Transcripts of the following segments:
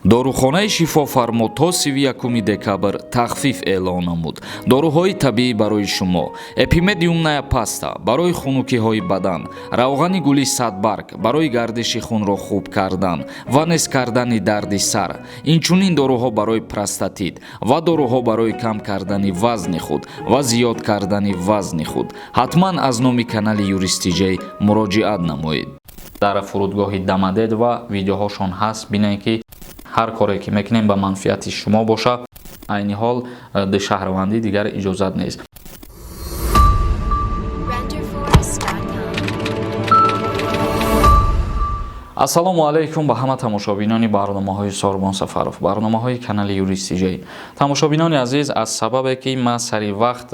дорухонаи шифофармо то 31 декабр тахфиф эълон намуд. Доруҳои табиӣ барои шумо: эпимедиумная паста барои хунукиҳои бадан, равғани гули садбарг барои гардиши хунро хуб кардан ва нес кардани дарди сар, инчунин доруҳо барои простатит ва доруҳо барои кам кардани вазни худ ва зиёд кардани вазни худ. ҳатман аз номи канали Юристиҷей муроҷиат намоед. Дар фурудгоҳи Дамадед ва видеоҳошон ҳаст. бинед ки ҳар коре ки мекунем ба манфиати шумо боша. айни ҳол душаҳрвандӣ дигар иҷозат нест. ассалому алайкум ба ҳама тамошобинони барномаҳои Сорбон Сафаров, барномаҳои канали Юристиҷей. Тамошобинони азиз, аз сабабе ки ман сари вақт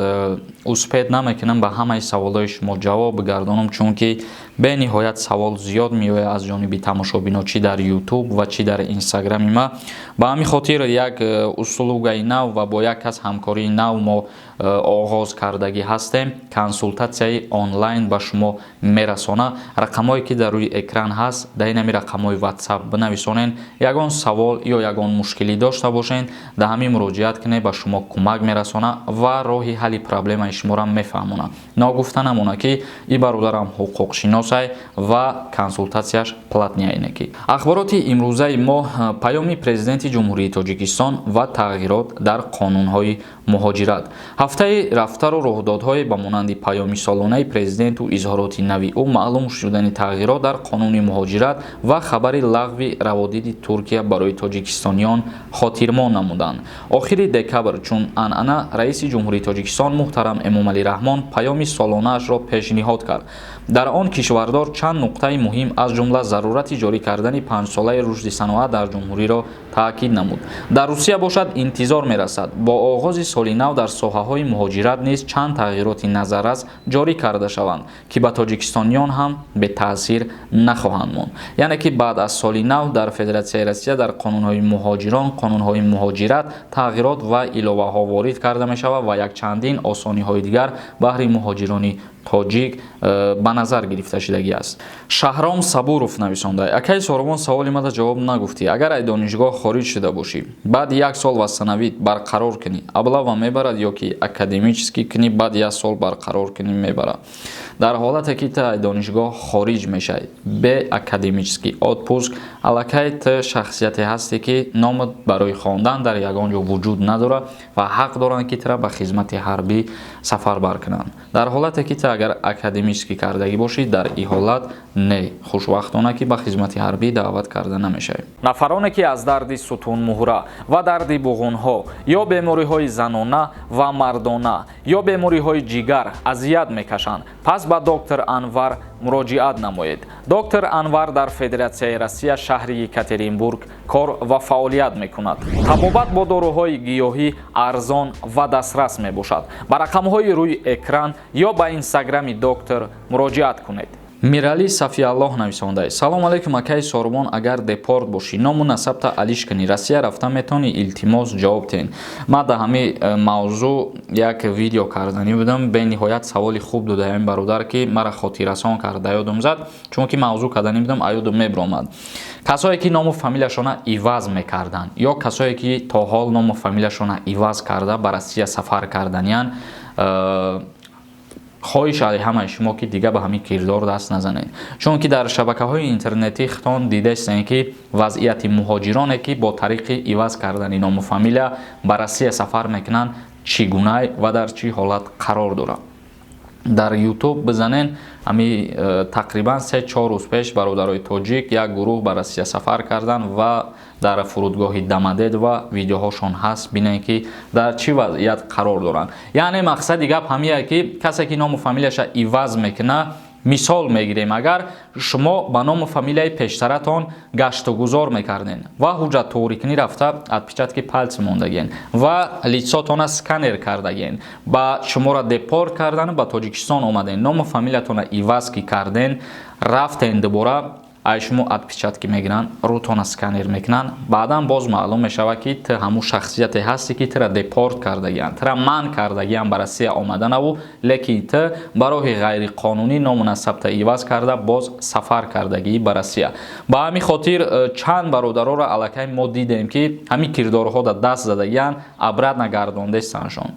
успед намекунам ба ҳамаи саволҳои шумо ҷавоб бигардонам, чунки бениҳоят савол зиёд меояд аз ҷониби тамошобино, чи дар YouTube ва чи дар Инстаграми ма. ба ҳамин хотир як услугаи нав ва бо як кас ҳамкории нав мо оғоз кардагӣ ҳастем. Консултатсияи онлайн ба шумо мерасона. Рақамҳое ки дар рӯи экран ҳаст, дар ин рақамҳои WhatsApp бинависонен. Ягон савол ё ягон мушкилӣ дошта бошен, дар ҳамин муроҷиат кунед, ба шумо кӯмак мерасона ва роҳи ҳалли проблемаи шуморо мефаҳмона. Ногуфта намона ки ин бародарам ҳуқуқшиносай ва консултатсияш платняйнеки. Ахбороти имрӯзаи мо: паёми президенти ҷумҳурии Тоҷикистон ва тағйирот дар қонунҳои муҳоҷират. ҳафтаи рафтару роҳдодҳое ба монанди паёми солонаи президенту изҳороти нави ӯ маълум шудани тағйирот дар қонуни муҳоҷират ва хабари лағви раводиди Туркия барои тоҷикистониён хотирмон намуданд. Охири декабр чун анъана раиси ҷумҳурии Тоҷикистон муҳтарам Эмомалӣ Раҳмон паёми солонаашро пешниҳод кард. дар он кишвардор чанд нуқтаи муҳим аз ҷумла зарурати ҷорӣ кардани 5-солаи рушди саноат дар ҷумҳуриро таъкид намуд. дар Русия бошад интизор мерасад бо оғози соли нав дар соҳаҳои муҳоҷират низ чанд тағйироти назаррас ҷорӣ карда шаванд, ки ба тоҷикистониён ҳам бетаъсир нахоҳанд монд. яъне ки баъд аз соли нав дар Федератсияи Россия дар қонунҳои муҳоҷирон, қонунҳои муҳоҷират тағйирот ва иловаҳо ворид карда мешавад ва якчандин осониҳои дигар баҳри муҳоҷирони тоҷик ба назар гирифта шудагӣ аст. Шаҳром Сабуров нависонда: акаи Сорбон, саволи мада ҷавоб нагуфтӣ. агар аз донишгоҳ хориҷ шуда бошӣ, баъд 1 сол ва санавит барқарор кунӣ, аблава мебарад ё ки академически кунӣ, баъд 1 сол барқарор кунӣ, мебарад? дар ҳолате ки ту аз донишгоҳ хориҷ мешавӣ бе академический отпуск, аллакай ту шахсияте ҳастӣ ки номат барои хондан дар ягон ҷо вуҷуд надорад ва ҳақ доранд ки тура ба хизмати ҳарбӣ сафарбар кунанд. дар ҳолате ки ту агар академически кардагӣ бошӣ, дар ин ҳолат не хушбахтона ки ба хизмати ҳарбӣ даъват карда намешавӣ. нафароне ки аз дарди сутунмуҳра ва дарди буғунҳо ё бемориҳои занона ва мардона ё бемориҳои ҷигар азият мекашанд, пас ба доктор Анвар муроҷиат намоед. доктор Анвар дар Федератсияи Россия шаҳри Екатеринбург кор ва фаъолият мекунад. табобат бо доруҳои гиёҳӣ арзон ва дастрас мебошад. ба рақамҳои рӯи экран ё ба инстаграми доктор муроҷиат кунед. Мирали Сафиаллоҳ нависонда: салом алайкум акаи Сорбон, агар депорт бошӣ, ному насабта алиш кунӣ, Россия рафта метавонӣ, илтимос ҷавоб тен. ман дар ҳамин мавзӯъ як видео кардани будам. бениҳоят саволи хуб додаям бародар ки мара хотиррасон карда ёдам зад, чунки мавзӯъ кардани будам аёдам мебиромад. касое ки ному фамилияшона иваз мекарданд ё касое ки то ҳол ному фамилияшона иваз карда ба Россия сафар карданиянд, хоҳиш аз ҳамаи шумо ки дига ба ҳамин кирдор даст назанед, чунки дар шабакаҳои интернетӣ хитон дидастем ки вазъияти муҳоҷироне ки бо тариқи иваз кардани ному фамилия ба Россия сафар мекунанд чӣ гуна ва дар чӣ ҳолат қарор дорад. дар YouTube бизанен ами тақрибан 3-4 рӯз пеш бародарои тоҷик як гурӯҳ ба Россия сафар карданд ва дар фурудгоҳи Дамадед ва видеоҳошон ҳаст. бинед ки дар чӣ вазъият қарор доранд. яъне мақсади гап ҳамие ки касе ки ному фамилияша иваз мекуна, мисол мегирем, агар шумо ба ному фамилияи пештаратон гаштугузор мекарден ва ҳуҷҷатторикунӣ рафта отпечатки палси мондагиен ва лицотона сканер кардагиен, ба шуморо депорт кардан ба Тоҷикистон омаден, ному фамилиятона иваз ки карден, рафтен дубора ай шумо отпечатки мегиранд, рӯтона сканер мекунанд, баъдан боз маълум мешавад ки ту ҳамун шахсияте ҳасти ки тура депорт кардагианд, тура манъ кардагианд ба Россия омаданаву, лекин ту ба роҳи ғайриқонунӣ номунасабта иваз карда боз сафар кардагӣ ба Россия. Ба ҳамин хотир чанд бародароро аллакай мо дидем ки ҳамин кирдорҳода даст задагианд, обратно гардондестаншон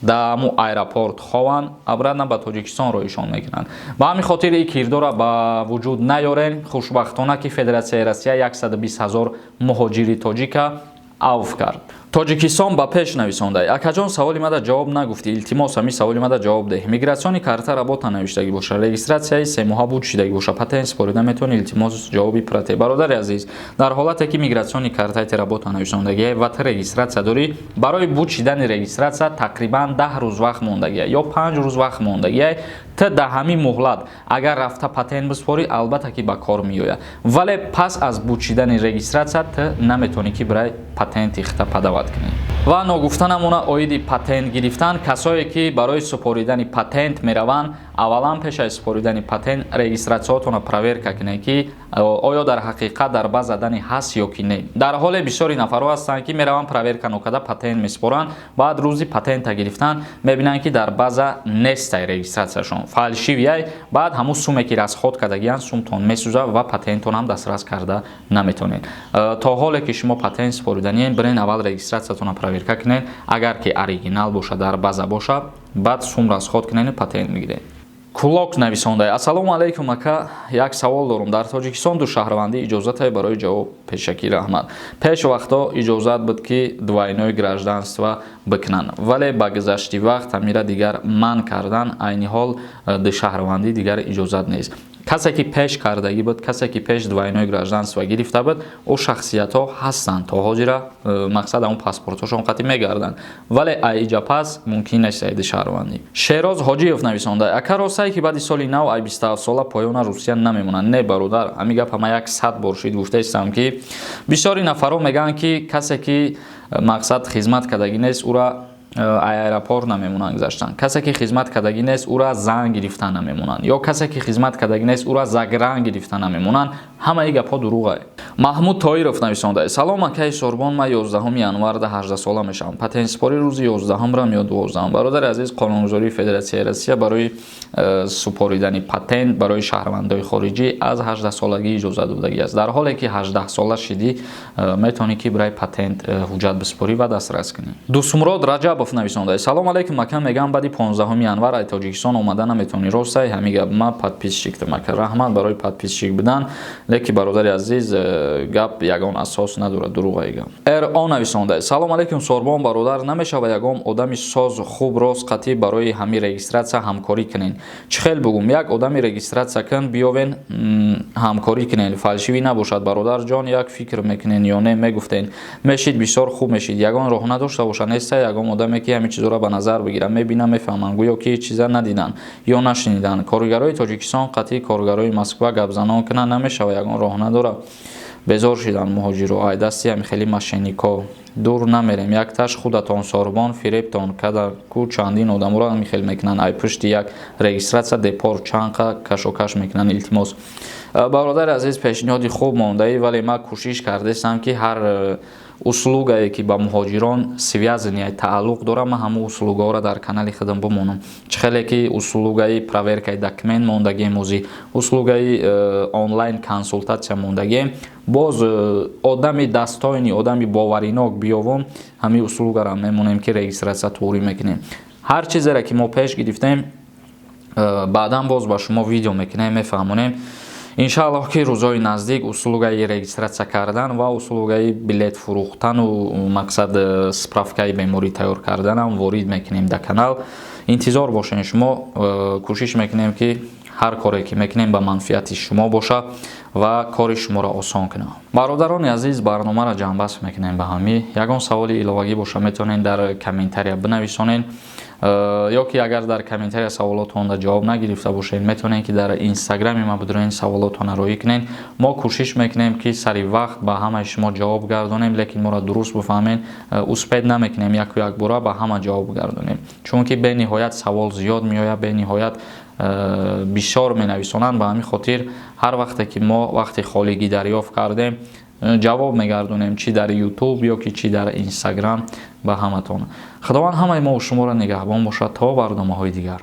да ҳамун аэропорт хован, обратно ба Тоҷикистон роҳишон мекунанд. Ба ҳамин хотир ин кирдора ба вуҷуд наёрен. Хушбахтона ки Федератсияи Россия 120 000 муҳоҷири тоҷика авф кард. Тоҷикистон ба пеш нависонда. Акаҷон саволи мада ҷавоб нагуфтӣ. Илтимос ҳамин саволи мада ҷавоб деҳ. Мигратсиони карта работа навиштагӣ боша, регистратсияи 3 моҳа буд шидагӣ боша, патент спорида метавонӣ. Илтимос ҷавоби прате. Бародари азиз, дар ҳолате ки мигратсиони картаи работа навишондагӣ ва ту регистратсия дорӣ, барои буд шидани регистратсия тақрибан 10 рӯз вақт мондагӣ ё 5 рӯз вақт мондагӣ. Ту да ҳамин муҳлат агар рафта патент биспорӣ, албатта ки ба кор меояд. Вале пас аз буд шидани регистратсия ту наметавонӣ ки барои патенти хита падават кунӣ. Ва ногуфта намона оиди патент гирифтан. Касое ки барои супоридани патент мераванд, аввалан пеш аз супоридани патент регистратсияотонро проверка кунед ки оё дар ҳақиқат дар ба задани ҳаст ё ки не. Дар ҳоле бисёри нафарҳо ҳастанд ки мераванд проверка нокарда патент месупоранд, баъд рӯзи патента гирифтан мебинанд ки дар база нестай регистратсияшон, фалшивияй, баъд ҳамун суме ки расход кардагиянд сумтон месӯзад ва патентон ҳам дастрас карда наметавонед. То ҳоле ки шумо патент супориданиед, бирен аввал регистратсиятонро проверка кунед, агар ки оригинал боша, дар база боша, баъд сум расход кунед, патент мегиред. Кулок нависонда. Ассалому алайкум ака, як савол дорам. Дар Тоҷикистон ду шаҳрвандӣ иҷозате барои ҷавоб пешакӣ раҳмат. Пеш вақто иҷозат буд ки двойное гражданство бикунанд, вале ба гузашти вақт ҳамира дигар манъ кардан, айни ҳол ду шаҳрвандӣ дигар иҷозат нест. Касе ки пеш кардагӣ буд, касе ки пеш двойное гражданство гирифта буд, о шахсиятҳо ҳастанд, то ҳозира мақсад ҳамун паспортҳошон қатъӣ мегарданд, вале айҷа пас мумкин нест ду шаҳрвандӣ. Шероз Ҳоҷиев нависонда. Ака ростае ки баъди соли нав ай 27 сола поёна Русия намемонанд? Не бародар, ҳамин гап ҳама 100 бор шид гуфтаистам ки бисёри нафарҳо мегӯянд ки касе ки мақсад хизмат кардагӣ нест, ура аэропорт намемонанд гузаштан. Касе ки хизмат кардагӣ нест, ура зан гирифта намемонанд, ё касе ки хизмат кардагӣ нест, ура загран гирифта намемонанд. Ҳамаи гапҳо дурӯғ. Маҳмуд Тоиров нависонда. Салом акаи Сорбон, ман 11 январда 18 сола мешавам. Патентспори рӯзи 11-рам ё 12-ам. Бародари азиз, қонунгузории Федератсияи Россия барои супоридани патент барои шаҳрвандои хориҷӣ аз 18 солагӣ иҷозат додагӣ аст. Дар ҳоле ки 18 сола шидӣ, метавонӣ ки барои патент ҳуҷҷат биспорӣ ва дастрас кунӣ. Дусумрод Раҷабов нависонда. Салом алайкум ака, мегӯям баъди 15 январ ай Тоҷикистон омада наметавонӣ, ростае? Ҳамин гап. Ман подписчиктам ака. Раҳмат барои подписчик будан, леки бародари азиз, гап ягон асос надорад, дурӯғ гап. РО нависонда. Салом алайкум Сорбон бародар, намешава ягон одами соз хуб рост қатъӣ барои ҳамин регистратсия ҳамкорӣ кунен? Чӣ хел бугум? Як одами регистратсия кун, биёвен ҳамкорӣ кунен, фалшивӣ набошад. Бародар ҷон, як фикр мекунен ё не? Мегуфтен мешид, бисёр хуб мешид. Ягон роҳ надошта боша, неста ягон одаме ки ҳамин чизоро ба назар бигирад, мебинанд, мефаҳманд, гӯё ки чиза надиданд ё нашниданд. Коргарои Тоҷикистон қатъӣ коргарои Москва гапзанон кунанд, намешава, ягон роҳ надорад. Безор шиданд муҳоҷиро, ай дасти ҳамин хели мошеннико. Дур намерем, якташ худатон Сорбон фиребтон када ку чандин одаморо ҳамин хел мекунанд, ай пушти як регистратсия депорт чанқа кашокаш мекунанд. Илтимос бародари азиз, пешниҳоди хуб мондаӣ, вале ман кӯшиш кардастам ки ҳар услугае ки ба муҳоҷирон связания тааллуқ дора, ман ҳамун услугаҳоро дар канали худам бимонам. Чӣ хеле ки услугаи проверкаи документ мондагием, ози услугаи онлайн консултатсия мондагием, боз одами дастойни, одами боваринок биёвон, ҳамин услугаро мемонем ки регистратсия торӣ мекунем. Ҳар чизеро ки мо пеш гирифтем, баъдан боз ба шумо видео мекунем, мефаҳмонем. Иншааллоҳ ки рӯзои наздик услугаи регистратсия кардан ва услугаи билет фурӯхтану мақсад справкаи беморӣ тайёр карданам ворид мекунем дар канал. Интизор бошен шумо, кӯшиш мекунем ки ҳар коре ки мекунем ба манфиати шумо боша ва кори шуморо осон кунад. Бародарони азиз, барномаро ҷамъбаст мекунем ба ҳамӣ. Ягон саволи иловагӣ боша метавонед дар комментария бинависонед. ё ки агар дар комментария саволотонро ҷавоб нагирифта бошед, метавонед ки дар инстаграми ма бидурен саволотонро роӣ кунед. Мо кӯшиш мекунем ки сари вақт ба ҳамаи шумо ҷавоб гардонем, лекин моро дуруст бифаҳмед, успед намекунем яку як бора ба ҳама ҷавоб гардонем, чунки бениҳоят савол зиёд меояд, бениҳоят бисёр менависонанд. Ба ҳамин хотир ҳар вақте ки мо вақти холигӣ дарёфт кардем ҷавоб мегардонем, чи дар ютуб ё ки чи дар инстаграм ба ҳаматон. Худованд ҳамаи мо шуморо нигаҳбон бошад то барномаҳои дигар.